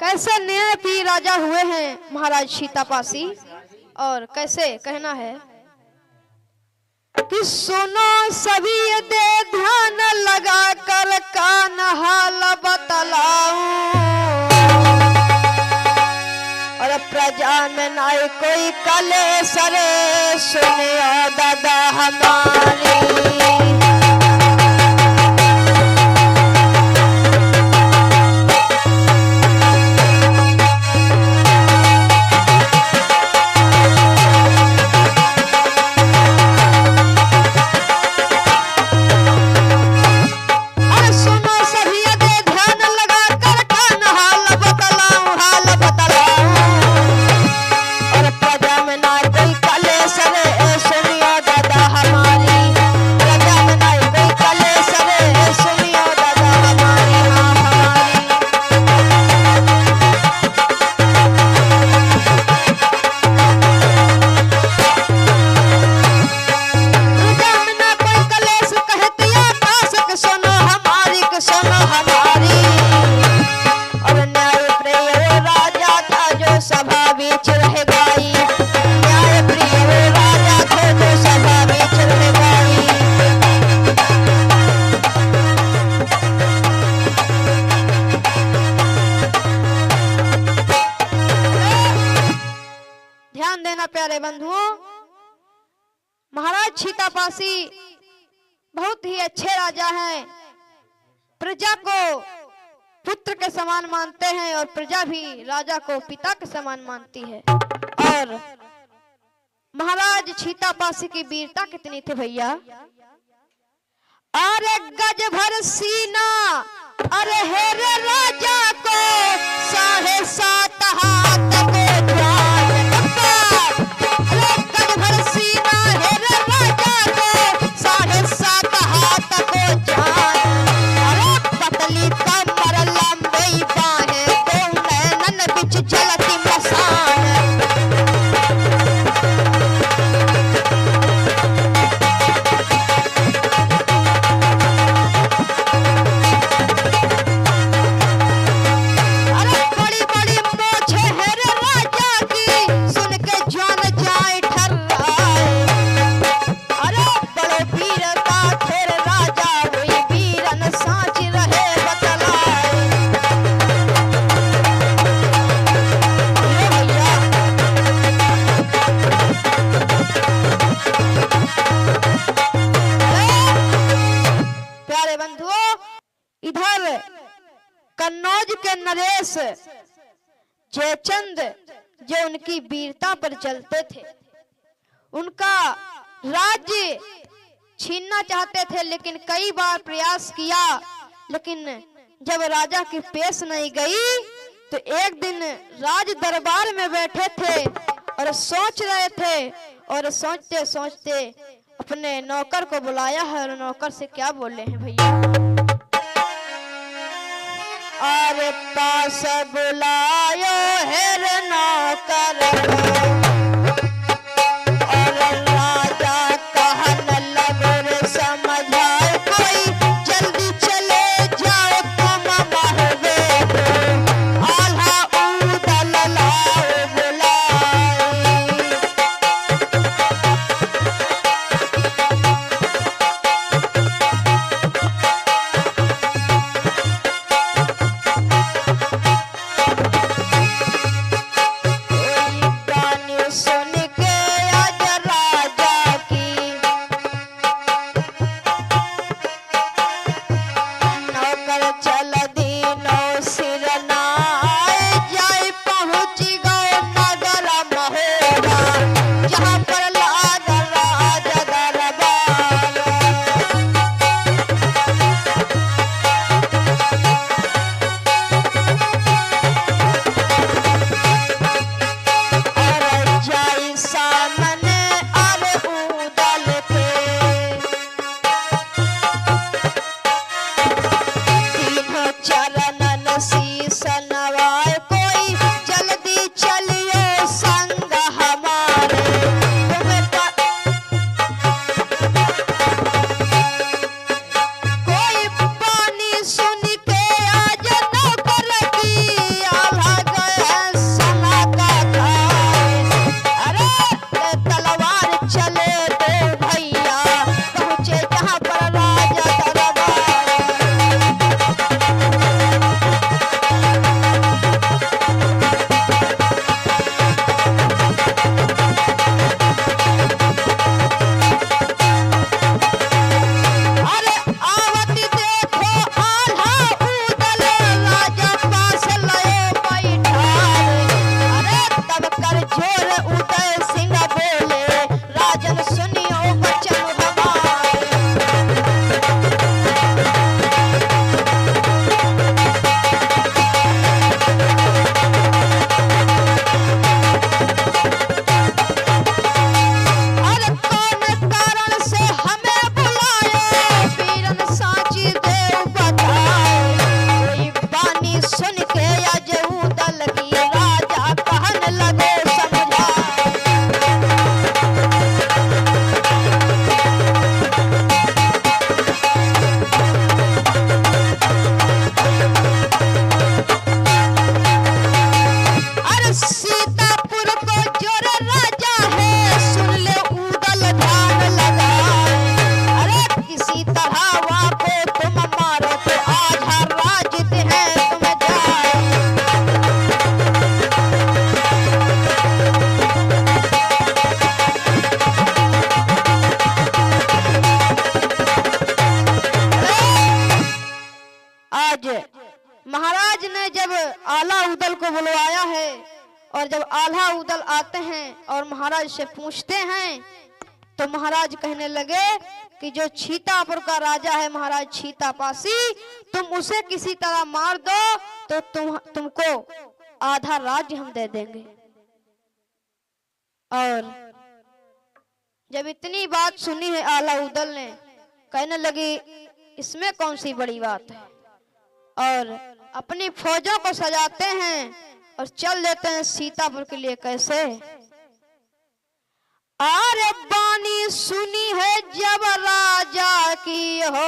कैसे न्यायप्रिय राजा हुए हैं महाराज सीतापासी। और कैसे कहना है कि सुनो सभी दे ध्यान लगा कर कान हाल बतलाऊं, और प्रजा में ना कोई कलेश रे सुनियो दादा हमारी। प्यारे बंधुओं, महाराज सीतापासी बहुत ही अच्छे राजा हैं। प्रजा को पुत्र के समान मानते हैं और प्रजा भी राजा को पिता के समान मानती है। और महाराज सीतापासी की वीरता कितनी थी भैया। अरे गज भर सीना, अरे हेरे राजा को 7.5 हाथ को कन्नौज के नरेश जयचंद जो उनकी वीरता पर चलते थे, उनका राज्य छीनना चाहते थे, लेकिन कई बार प्रयास किया, लेकिन जब राजा की पेश नहीं गई तो एक दिन राज दरबार में बैठे थे और सोच रहे थे, और सोचते सोचते अपने नौकर को बुलाया है और नौकर से क्या बोले हैं भैया। अरे पास बुलायो हेर नौकर और राजा कहन लगो रे समझाए कोई जल्दी चले जाओ तुम महवे आल्हा उदल लाओ बुलाए। महाराज ने जब आला उदल को बुलवाया है और जब आला उदल आते हैं और महाराज से पूछते हैं तो महाराज कहने लगे कि जो छीतापुर का राजा है महाराज छीतापासी, तुम उसे किसी तरह मार दो तो तुमको आधा राज्य हम दे देंगे। और जब इतनी बात सुनी है आला उदल ने, कहने लगी इसमें कौन सी बड़ी बात है, और अपनी फौजों को सजाते हैं और चल देते हैं सीतापुर के लिए। कैसे? अरे बानी सुनी है जब राजा की हो